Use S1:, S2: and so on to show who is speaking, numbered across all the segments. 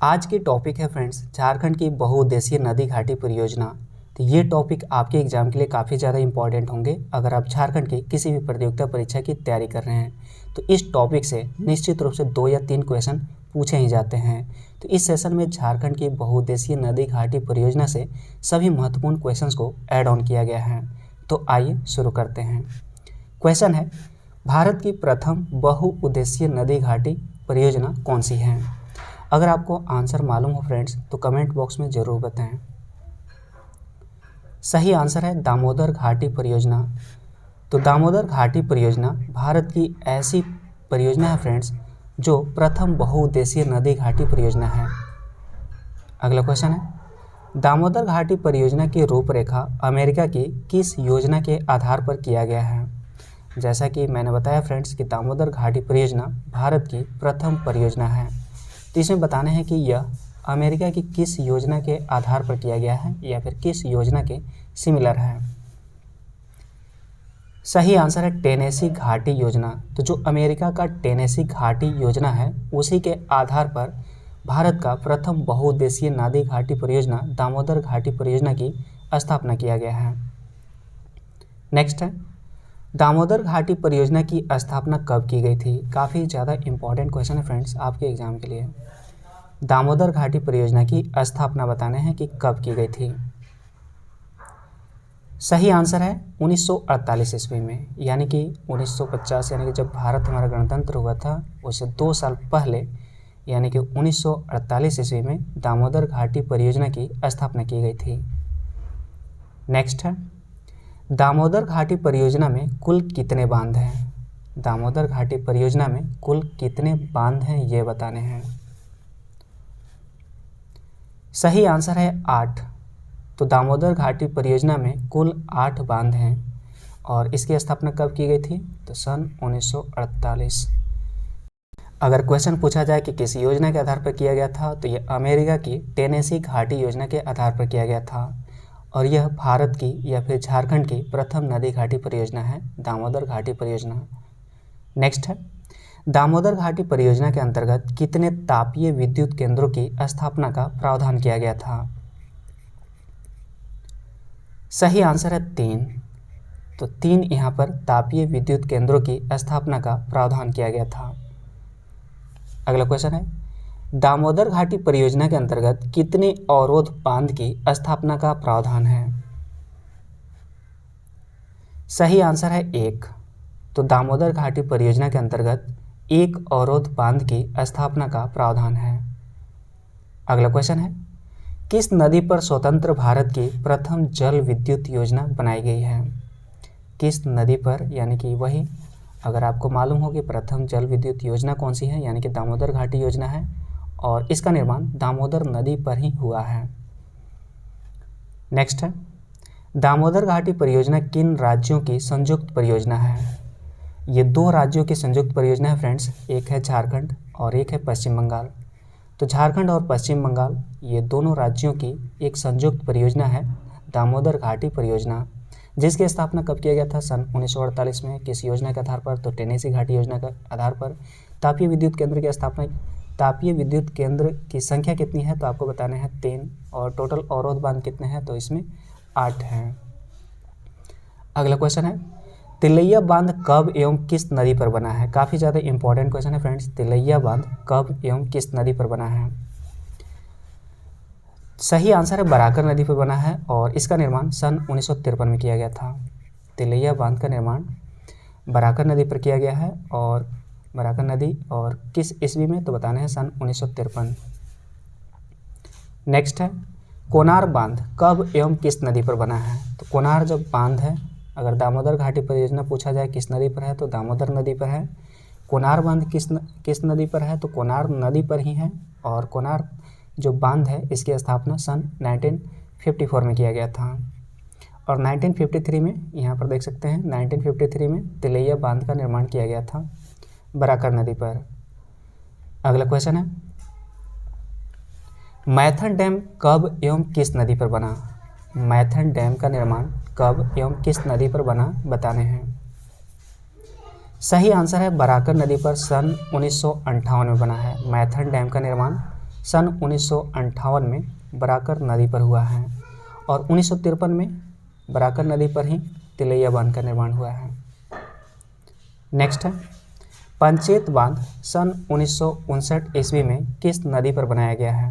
S1: आज की टॉपिक है फ्रेंड्स झारखंड की बहुउद्देशीय नदी घाटी परियोजना। तो ये टॉपिक आपके एग्जाम के लिए काफ़ी ज़्यादा इंपॉर्टेंट होंगे अगर आप झारखंड की किसी भी प्रतियोगिता परीक्षा की तैयारी कर रहे हैं। तो इस टॉपिक से निश्चित रूप से 2 या 3 क्वेश्चन पूछे ही जाते हैं। तो इस सेशन में झारखंड की बहुउद्देशीय नदी घाटी परियोजना से सभी महत्वपूर्ण क्वेश्चंस को ऐड ऑन किया गया है। तो आइए शुरू करते हैं। क्वेश्चन है, भारत की प्रथम बहुउद्देशीय नदी घाटी परियोजना कौन सी है? अगर आपको आंसर मालूम हो फ्रेंड्स तो कमेंट बॉक्स में ज़रूर बताएं। सही आंसर है दामोदर घाटी परियोजना। तो दामोदर घाटी परियोजना भारत की ऐसी परियोजना है फ्रेंड्स जो प्रथम बहुउद्देशीय नदी घाटी परियोजना है। अगला क्वेश्चन है, दामोदर घाटी परियोजना की रूपरेखा अमेरिका की किस योजना के आधार पर किया गया है? जैसा कि मैंने बताया फ्रेंड्स कि दामोदर घाटी परियोजना भारत की प्रथम परियोजना है। तो इसमें बताना है कि यह अमेरिका की किस योजना के आधार पर किया गया है या फिर किस योजना के सिमिलर है। सही आंसर है टेनेसी घाटी योजना। तो जो अमेरिका का टेनेसी घाटी योजना है उसी के आधार पर भारत का प्रथम बहुउद्देशीय नदी घाटी परियोजना दामोदर घाटी परियोजना की स्थापना किया गया है। नेक्स्ट है, दामोदर घाटी परियोजना की स्थापना कब की गई थी? काफ़ी ज़्यादा इंपॉर्टेंट क्वेश्चन है फ्रेंड्स आपके एग्जाम के लिए। दामोदर घाटी परियोजना की स्थापना बताने हैं कि कब की गई थी। सही आंसर है 1948 ईस्वी में, यानी कि 1950 यानी कि जब भारत हमारा गणतंत्र हुआ था उससे 2 साल पहले यानी कि 1948 ईस्वी में दामोदर घाटी परियोजना की स्थापना की गई थी। नेक्स्ट है, दामोदर घाटी परियोजना में कुल कितने बांध हैं? दामोदर घाटी परियोजना में कुल कितने बांध हैं ये बताने हैं। सही आंसर है 8। तो दामोदर घाटी परियोजना में कुल 8 बांध हैं और इसकी स्थापना कब की गई थी? तो सन 1948। अगर क्वेश्चन पूछा जाए कि किस योजना के आधार पर किया गया था तो यह अमेरिका की टेनेसी घाटी योजना के आधार पर किया गया था और यह भारत की या फिर झारखंड की प्रथम नदी घाटी परियोजना है दामोदर घाटी परियोजना। नेक्स्ट है, दामोदर घाटी परियोजना के अंतर्गत कितने तापीय विद्युत केंद्रों की स्थापना का प्रावधान किया गया था? सही आंसर है 3। तो 3 यहाँ पर तापीय विद्युत केंद्रों की स्थापना का प्रावधान किया गया था। अगला क्वेश्चन है, दामोदर घाटी परियोजना के अंतर्गत कितने अवरोध बांध की स्थापना का प्रावधान है? सही आंसर है 1। तो दामोदर घाटी परियोजना के अंतर्गत 1 अवरोध बांध की स्थापना का प्रावधान है। अगला क्वेश्चन है, किस नदी पर स्वतंत्र भारत की प्रथम जल विद्युत योजना बनाई गई है? किस नदी पर, यानी कि वही अगर आपको मालूम हो कि प्रथम जल विद्युत योजना कौन सी है, यानी कि दामोदर घाटी योजना है और इसका निर्माण दामोदर नदी पर ही हुआ है। नेक्स्ट है, दामोदर घाटी परियोजना किन राज्यों की संयुक्त परियोजना है? ये 2 राज्यों की संयुक्त परियोजना है फ्रेंड्स, एक है झारखंड और एक है पश्चिम बंगाल। तो झारखंड और पश्चिम बंगाल ये दोनों राज्यों की एक संयुक्त परियोजना है दामोदर घाटी परियोजना, जिसकी स्थापना कब किया गया था? सन 1948 में। किस योजना के आधार पर? तो टेनेसी घाटी योजना के आधार पर। तापीय विद्युत केंद्र की स्थापना, तापीय विद्युत केंद्र की संख्या कितनी है? तो आपको बताने हैं 3 और टोटल अवरोध बांध कितने हैं? तो इसमें 8 हैं। अगला क्वेश्चन है, तिलैया बांध कब एवं किस नदी पर बना है? काफ़ी ज़्यादा इंपॉर्टेंट क्वेश्चन है फ्रेंड्स। तिलैया बांध कब एवं किस नदी पर बना है? सही आंसर है बराकर नदी पर बना है और इसका निर्माण सन 1953 में किया गया था। तिलैया बांध का निर्माण बराकर नदी पर किया गया है और बराकर नदी और किस ईस्वी में? तो बताने हैं सन 1953। नेक्स्ट है, कोनार बांध कब एवं किस नदी पर बना है? तो कोनार जब बांध है, अगर दामोदर घाटी परियोजना पूछा जाए किस नदी पर है तो दामोदर नदी पर है। कोनार बांध किस नदी पर है? तो कोनार नदी पर ही है और कोनार जो बांध है इसकी स्थापना सन 1954 में किया गया था और 1953 में, यहाँ पर देख सकते हैं 1953 में तिलैया बांध का निर्माण किया गया था बराकर नदी पर। अगला क्वेश्चन है, मैथन डैम कब एवं किस नदी पर बना? मैथन डैम का निर्माण कब एवं किस नदी पर बना बताने हैं। सही आंसर है बराकर नदी पर सन 1958 में बना है। मैथन डैम का निर्माण सन 1958 में बराकर नदी पर हुआ है और 1953 में बराकर नदी पर ही तिलैया बांध का निर्माण हुआ है। नेक्स्ट है पंचेत बांध सन 1959 ईस्वी में किस नदी पर बनाया गया है।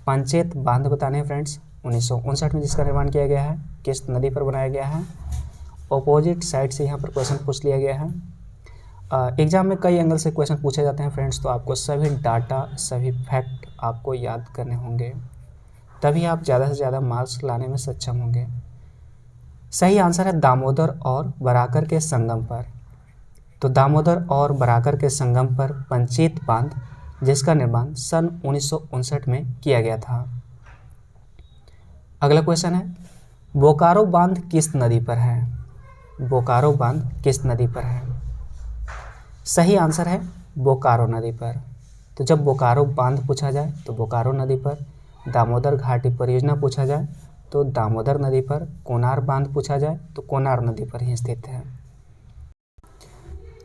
S1: पंचेत बांध बताने हैं फ्रेंड्स 1959 में जिसका निर्माण किया गया है, किस नदी पर बनाया गया है। ऑपोजिट साइड से यहाँ पर क्वेश्चन पूछ लिया गया है। एग्जाम में कई एंगल से क्वेश्चन पूछे जाते हैं फ्रेंड्स, तो आपको सभी डाटा सभी फैक्ट आपको याद करने होंगे, तभी आप ज़्यादा से ज़्यादा मार्क्स लाने में सक्षम होंगे। सही आंसर है दामोदर और बराकर के संगम पर। तो दामोदर और बराकर के संगम पर पंचेत बांध जिसका निर्माण सन 1959 में किया गया था। अगला क्वेश्चन है बोकारो बांध किस नदी पर है। बोकारो बांध किस नदी पर है। सही आंसर है बोकारो नदी पर। तो जब बोकारो बांध पूछा जाए तो बोकारो नदी पर, दामोदर घाटी परियोजना पूछा जाए तो दामोदर नदी पर, कोनार बांध पूछा जाए तो कोनार नदी पर ही स्थित है।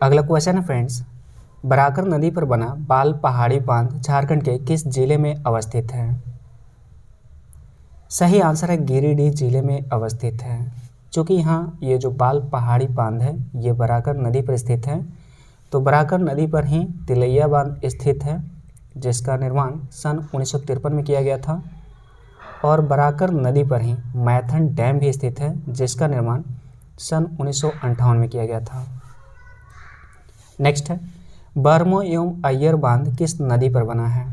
S1: अगला क्वेश्चन है फ्रेंड्स बराकर नदी पर बना बाल पहाड़ी बांध झारखंड के किस जिले में अवस्थित है। सही आंसर है गिरिडीह जिले में अवस्थित है। चूँकि यहाँ ये जो बाल पहाड़ी बांध है ये बराकर नदी पर स्थित है, तो बराकर नदी पर ही तिलैया बांध स्थित है जिसका निर्माण सन 1953 में किया गया था, और बराकर नदी पर ही मैथन डैम भी स्थित है जिसका निर्माण सन 1958 में किया गया था। नेक्स्ट है बरमो एवं अय्यर बांध किस नदी पर बना है।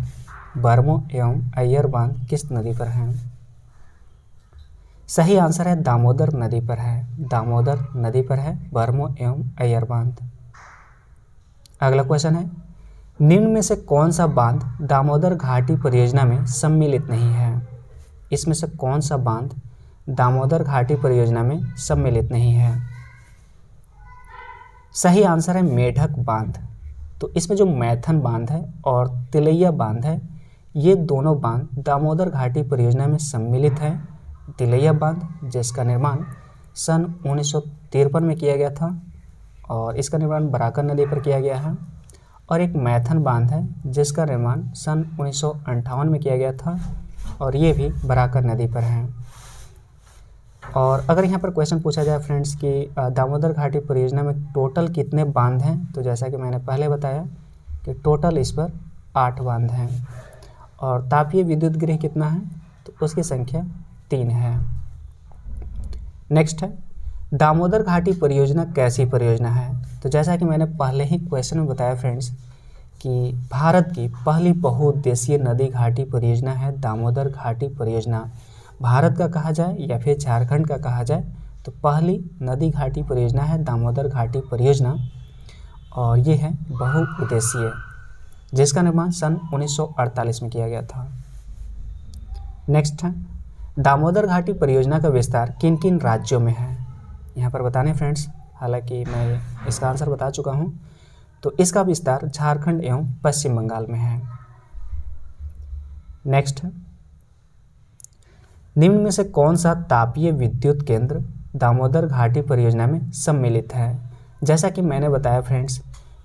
S1: बरमो एवं अय्यर बांध किस नदी पर है। सही आंसर है दामोदर नदी पर है। दामोदर नदी पर है बरमो एवं अय्यर बांध। अगला क्वेश्चन है निम्न में से कौन सा बांध दामोदर घाटी परियोजना में सम्मिलित नहीं है। इसमें से कौन सा बांध दामोदर घाटी परियोजना में सम्मिलित नहीं है। सही आंसर है मेढक बांध। तो इसमें जो मैथन बांध है और तिलैया बांध है ये दोनों बांध दामोदर घाटी परियोजना में सम्मिलित है। तिलैया बांध जिसका निर्माण सन 1953 में किया गया था और इसका निर्माण बराकर नदी पर किया गया है, और एक मैथन बांध है जिसका निर्माण सन 1958 में किया गया था और ये भी बराकर नदी पर है। और अगर यहाँ पर क्वेश्चन पूछा जाए फ्रेंड्स कि दामोदर घाटी परियोजना में टोटल कितने बांध हैं, तो जैसा कि मैंने पहले बताया कि टोटल इस पर 8 बांध हैं, और तापीय विद्युत गृह कितना है तो उसकी संख्या 3 है। नेक्स्ट है दामोदर घाटी परियोजना कैसी परियोजना है। तो जैसा कि मैंने पहले ही क्वेश्चन में बताया फ्रेंड्स कि भारत की पहली बहुउद्देशीय नदी घाटी परियोजना है दामोदर घाटी परियोजना। भारत का कहा जाए या फिर झारखंड का कहा जाए तो पहली नदी घाटी परियोजना है दामोदर घाटी परियोजना, और ये है बहुउद्देशीय जिसका निर्माण सन 1948 में किया गया था। नेक्स्ट है दामोदर घाटी परियोजना का विस्तार किन किन राज्यों में है। यहाँ पर बताने फ्रेंड्स, हालांकि मैं इसका आंसर बता चुका हूँ, तो इसका विस्तार झारखंड एवं पश्चिम बंगाल में है। नेक्स्ट है निम्न में से कौन सा तापीय विद्युत केंद्र दामोदर घाटी परियोजना में सम्मिलित है। जैसा कि मैंने बताया फ्रेंड्स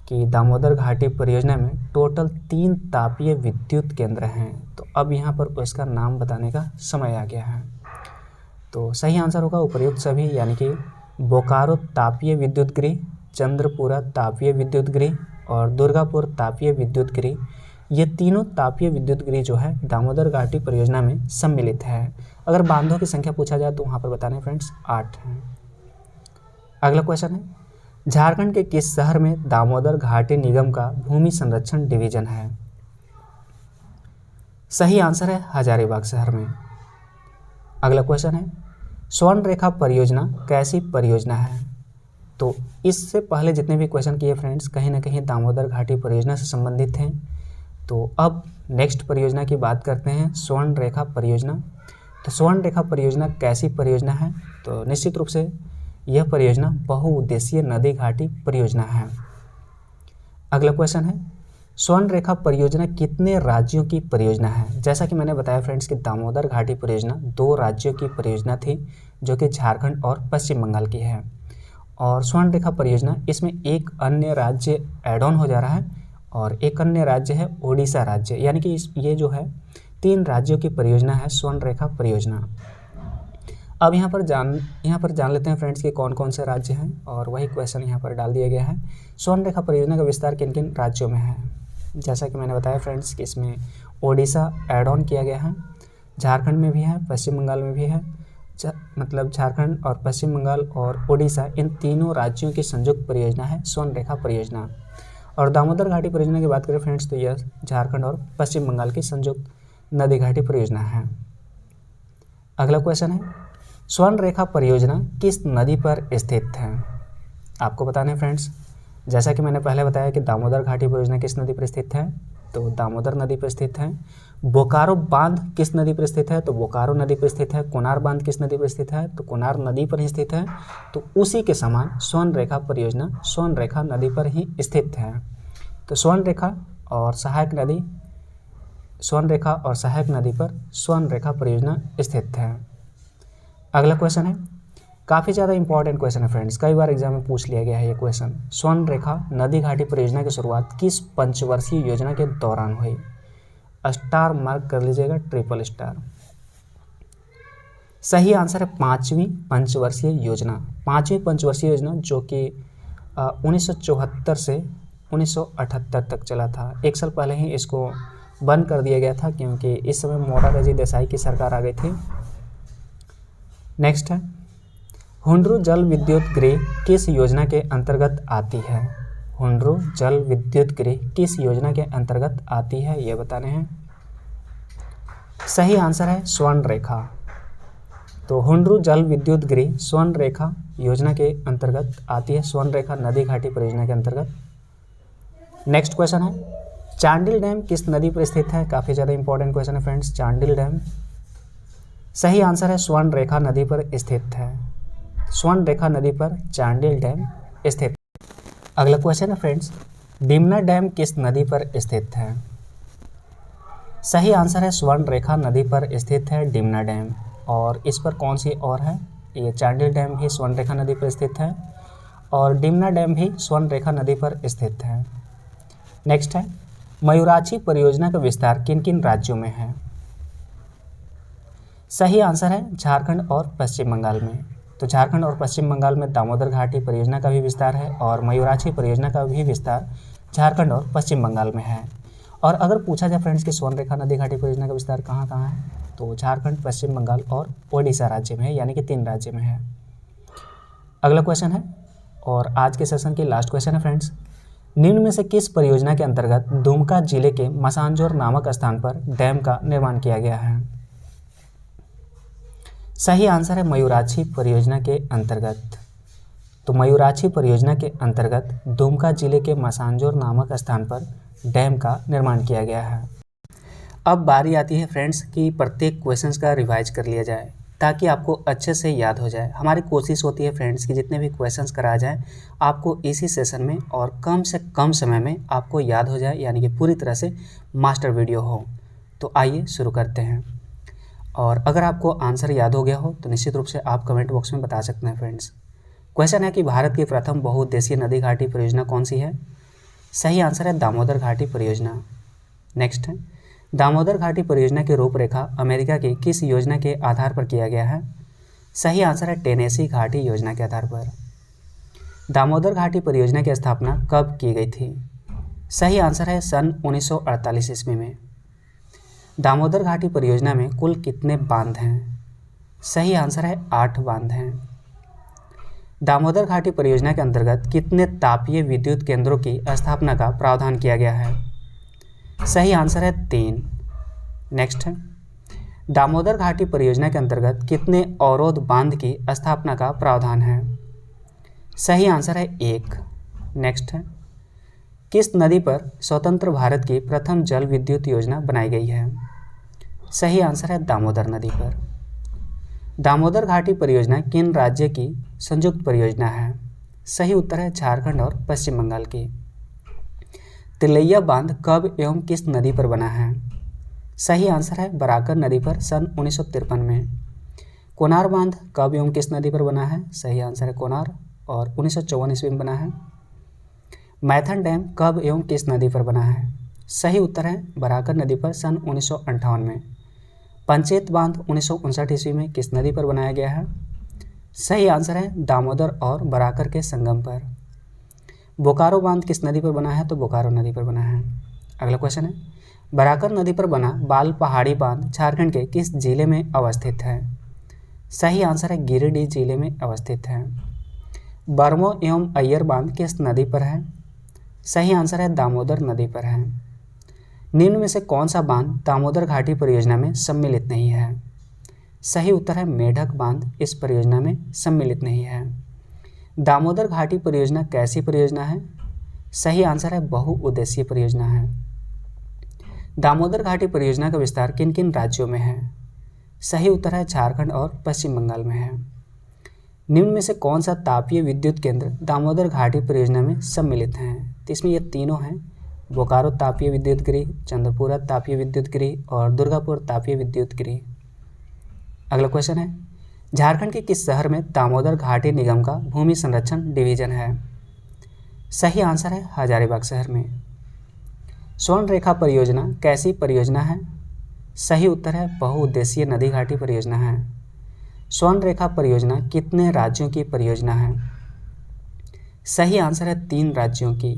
S1: कि दामोदर घाटी परियोजना में टोटल 3 तापीय विद्युत केंद्र हैं, तो अब यहाँ पर उसका नाम बताने का समय आ गया है। तो सही आंसर होगा उपर्युक्त सभी, यानी कि बोकारो तापीय विद्युत गृह, चंद्रपुरा तापीय विद्युत गृह और दुर्गापुर तापीय विद्युत गृह। ये तीनों तापीय विद्युत गृह जो है दामोदर घाटी परियोजना में सम्मिलित है। अगर बांधों की संख्या पूछा जाए तो वहाँ पर बताने फ्रेंड्स 8 हैं। अगला क्वेश्चन है झारखंड के किस शहर में दामोदर घाटी निगम का भूमि संरक्षण डिवीजन है। सही आंसर है हजारीबाग शहर में। अगला क्वेश्चन है स्वर्ण रेखा परियोजना कैसी परियोजना है। तो इससे पहले जितने भी क्वेश्चन किए फ्रेंड्स कहीं ना कहीं दामोदर घाटी परियोजना से संबंधित हैं। तो अब नेक्स्ट परियोजना की बात करते हैं स्वर्ण रेखा परियोजना। तो स्वर्ण रेखा परियोजना कैसी परियोजना है, तो निश्चित रूप से यह परियोजना बहुउद्देशीय नदी घाटी परियोजना है। अगला क्वेश्चन है स्वर्ण रेखा परियोजना कितने राज्यों की परियोजना है। जैसा कि मैंने बताया फ्रेंड्स कि दामोदर घाटी परियोजना 2 राज्यों की परियोजना थी जो कि झारखंड और पश्चिम बंगाल की है, और स्वर्ण रेखा परियोजना इसमें एक अन्य राज्य ऐड ऑन हो जा रहा है और एक अन्य राज्य है ओडिशा राज्य, यानी कि ये जो है 3 राज्यों की परियोजना है स्वर्णरेखा परियोजना। अब यहाँ पर जान लेते हैं फ्रेंड्स कि कौन कौन से राज्य हैं, और वही क्वेश्चन यहाँ पर डाल दिया गया है। स्वर्णरेखा परियोजना का विस्तार किन किन राज्यों में है? जैसा कि मैंने बताया फ्रेंड्स कि इसमें ओडिशा ऐड ऑन किया गया है, झारखंड में भी है, पश्चिम बंगाल में भी है। मतलब झारखंड और पश्चिम बंगाल और ओडिशा, इन तीनों राज्यों की संयुक्त परियोजना है स्वर्णरेखा परियोजना। और दामोदर घाटी परियोजना की बात करें फ्रेंड्स तो यह झारखंड और पश्चिम बंगाल की संयुक्त नदी घाटी परियोजना है। अगला क्वेश्चन है, स्वर्णरेखा परियोजना किस नदी पर स्थित है? आपको बताना है फ्रेंड्स। जैसा कि मैंने पहले बताया कि दामोदर घाटी परियोजना किस नदी पर स्थित है, तो दामोदर नदी पर स्थित है। बोकारो बांध किस नदी पर स्थित है, तो बोकारो नदी पर स्थित है। कोनार बांध किस नदी पर स्थित है, तो कोनार नदी पर ही स्थित है। तो उसी के समान स्वर्णरेखा परियोजना स्वर्णरेखा नदी पर ही स्थित है। तो स्वर्णरेखा और सहायक नदी पर स्वर्णरेखा परियोजना स्थित है। अगला क्वेश्चन है, काफ़ी ज़्यादा इंपॉर्टेंट क्वेश्चन है फ्रेंड्स, कई बार एग्जाम में पूछ लिया गया है ये क्वेश्चन। स्वर्णरेखा नदी घाटी परियोजना की शुरुआत किस पंचवर्षीय योजना के दौरान हुई? स्टार मार्क कर लीजिएगा, ट्रिपल स्टार। सही आंसर है 5वीं पंचवर्षीय योजना। 5वीं पंचवर्षीय योजना जो कि 1974 से 1978 तक चला था। एक साल पहले ही इसको बंद कर दिया गया था क्योंकि इस समय मोरारजी देसाई की सरकार आ गई थी। नेक्स्ट है, हुंड्रू जल विद्युत गृह किस योजना के अंतर्गत आती है? हुंड्रू जल विद्युत गृह किस योजना के अंतर्गत आती है, ये बताने हैं। सही आंसर है स्वर्णरेखा। तो हुंड्रू जल विद्युत गृह स्वर्णरेखा योजना के अंतर्गत आती है, स्वर्णरेखा नदी घाटी परियोजना के अंतर्गत। नेक्स्ट क्वेश्चन है, चांडिल डैम किस नदी पर स्थित है? काफ़ी ज़्यादा इंपॉर्टेंट क्वेश्चन है फ्रेंड्स, चांडिल डैम। सही आंसर है स्वर्णरेखा नदी पर स्थित है। स्वर्णरेखा नदी पर चांडिल डैम स्थित। अगला क्वेश्चन है फ्रेंड्स, डिमना डैम किस नदी पर स्थित है? सही आंसर है स्वर्णरेखा नदी पर स्थित है डिमना डैम। और इस पर कौन सी और है? ये चांडिल डैम भी स्वर्णरेखा नदी पर स्थित है और डिमना डैम भी स्वर्णरेखा नदी पर स्थित है। नेक्स्ट है, मयूराक्षी परियोजना का विस्तार किन किन राज्यों में है? सही आंसर है झारखंड और पश्चिम बंगाल में। तो झारखंड और पश्चिम बंगाल में दामोदर घाटी परियोजना का भी विस्तार है और मयूराक्षी परियोजना का भी विस्तार झारखंड और पश्चिम बंगाल में है। और अगर पूछा जाए फ्रेंड्स कि स्वर्णरेखा नदी घाटी परियोजना का विस्तार कहाँ कहाँ है, तो झारखंड, पश्चिम बंगाल और ओडिशा राज्य में है, यानी कि 3 राज्य में है। अगला क्वेश्चन है और आज के सेशन की लास्ट क्वेश्चन है फ्रेंड्स, निम्न में से किस परियोजना के अंतर्गत दुमका जिले के मसांजोर नामक स्थान पर डैम का निर्माण किया गया है? सही आंसर है मयूराक्षी परियोजना के अंतर्गत। तो मयूराक्षी परियोजना के अंतर्गत दुमका जिले के मसांजोर नामक स्थान पर डैम का निर्माण किया गया है। अब बारी आती है फ्रेंड्स कि प्रत्येक क्वेश्चंस का रिवाइज कर लिया जाए ताकि आपको अच्छे से याद हो जाए। हमारी कोशिश होती है फ्रेंड्स कि जितने भी क्वेश्चंस कराया जाए आपको इसी सेशन में और कम से कम समय में आपको याद हो जाए, यानी कि पूरी तरह से मास्टर वीडियो हो। तो आइए शुरू करते हैं। और अगर आपको आंसर याद हो गया हो तो निश्चित रूप से आप कमेंट बॉक्स में बता सकते हैं फ्रेंड्स। क्वेश्चन है कि भारत की प्रथम बहुउद्देशीय नदी घाटी परियोजना कौन सी है? सही आंसर है दामोदर घाटी परियोजना। नेक्स्ट है, दामोदर घाटी परियोजना की रूपरेखा अमेरिका की किस योजना के आधार पर किया गया है? सही आंसर है टेनेसी घाटी योजना के आधार पर। दामोदर घाटी परियोजना की स्थापना कब की गई थी? सही आंसर है सन 1948 ईस्वी में। दामोदर घाटी परियोजना में कुल कितने बांध हैं? सही आंसर है 8 बांध हैं। दामोदर घाटी परियोजना के अंतर्गत कितने तापीय विद्युत केंद्रों की स्थापना का प्रावधान किया गया है? सही आंसर है 3। नेक्स्ट है, दामोदर घाटी परियोजना के अंतर्गत कितने अवरोध बांध की स्थापना का प्रावधान है? सही आंसर है 1। नेक्स्ट है, किस नदी पर स्वतंत्र भारत की प्रथम जल विद्युत योजना बनाई गई है? सही आंसर है दामोदर नदी पर। दामोदर घाटी परियोजना किन राज्य की संयुक्त परियोजना है? सही उत्तर है झारखंड और पश्चिम बंगाल की। तिलैया बांध कब एवं किस नदी पर बना है? सही आंसर है बराकर नदी पर सन 1953 में। कोनार बांध कब एवं किस नदी पर बना है? सही आंसर है कोनार और 1954 ईस्वी में बना है। मैथन डैम कब एवं किस नदी पर बना है? सही उत्तर है बराकर नदी पर सन 1958 में। पंचेत बांध 1959 ईस्वी में किस नदी पर बनाया गया है? सही आंसर है दामोदर और बराकर के संगम पर। बोकारो बांध किस नदी पर बना है? तो बोकारो नदी पर बना है। अगला क्वेश्चन है, बराकर नदी पर बना बाल पहाड़ी बांध झारखंड के किस जिले में अवस्थित है? सही आंसर है गिरिडीह जिले में अवस्थित है। बरमो एवं अय्यर बांध किस नदी पर है? सही आंसर है दामोदर नदी पर है। निम्न में से कौन सा बांध दामोदर घाटी परियोजना में सम्मिलित नहीं है? सही उत्तर है मेढक बांध इस परियोजना में सम्मिलित नहीं है। दामोदर घाटी परियोजना कैसी परियोजना है? सही आंसर है बहुउद्देशीय परियोजना है। दामोदर घाटी परियोजना का विस्तार किन किन राज्यों में है? सही उत्तर है झारखंड और पश्चिम बंगाल में है। निम्न में से कौन सा तापीय विद्युत केंद्र दामोदर घाटी परियोजना में सम्मिलित हैं? तो इसमें ये तीनों हैं, बोकारो तापीय विद्युत गृह, चंद्रपुरा तापीय विद्युत गृह और दुर्गापुर तापीय विद्युत गृह। अगला क्वेश्चन है, झारखंड के किस शहर में दामोदर घाटी निगम का भूमि संरक्षण डिवीजन है? सही आंसर है हजारीबाग शहर में। स्वर्ण रेखा परियोजना कैसी परियोजना है? सही उत्तर है बहुउद्देशीय नदी घाटी परियोजना है। स्वर्ण रेखा परियोजना कितने राज्यों की परियोजना है? सही आंसर है 3 राज्यों की।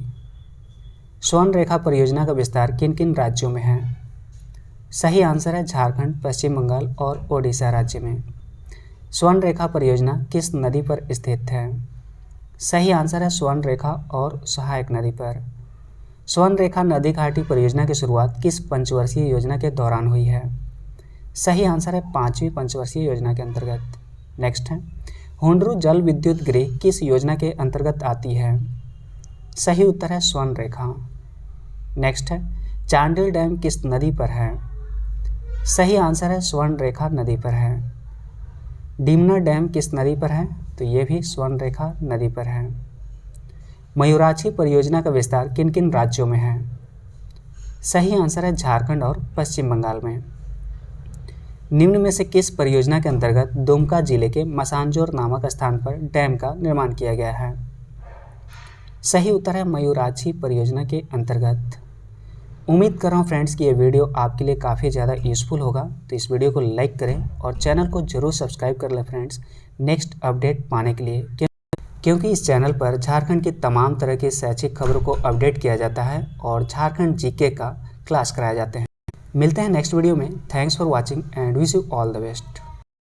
S1: स्वर्ण रेखा परियोजना का विस्तार किन किन राज्यों में है? सही आंसर है झारखंड, पश्चिम बंगाल और ओडिशा राज्य में। स्वर्ण रेखा परियोजना किस नदी पर स्थित है? सही आंसर है स्वर्ण रेखा और सहायक नदी पर। स्वर्ण रेखा नदी घाटी परियोजना की शुरुआत किस पंचवर्षीय योजना के दौरान हुई है? सही आंसर है 5वीं पंचवर्षीय योजना के अंतर्गत। नेक्स्ट है, हुंडरू जल विद्युत गृह किस योजना के अंतर्गत आती है? सही उत्तर है स्वर्ण रेखा। नेक्स्ट है, चांडिल डैम किस नदी पर है? सही आंसर है स्वर्ण रेखा नदी पर है। डिमना डैम किस नदी पर है? तो ये भी स्वर्ण रेखा नदी पर है। मयूराक्षी परियोजना का विस्तार किन किन राज्यों में है? सही आंसर है झारखंड और पश्चिम बंगाल में। निम्न में से किस परियोजना के अंतर्गत दुमका जिले के मसानजोर नामक स्थान पर डैम का निर्माण किया गया है? सही उत्तर है मयूराक्षी परियोजना के अंतर्गत। उम्मीद कर रहा हूँ फ्रेंड्स कि ये वीडियो आपके लिए काफ़ी ज़्यादा यूज़फुल होगा, तो इस वीडियो को लाइक करें और चैनल को जरूर सब्सक्राइब कर लें फ्रेंड्स, नेक्स्ट अपडेट पाने के लिए, क्योंकि इस चैनल पर झारखंड की तमाम तरह की शैक्षिक खबरों को अपडेट किया जाता है और झारखंड जीके का क्लास कराए जाते हैं। मिलते हैं नेक्स्ट वीडियो में। Thanks for watching and wish you all the best.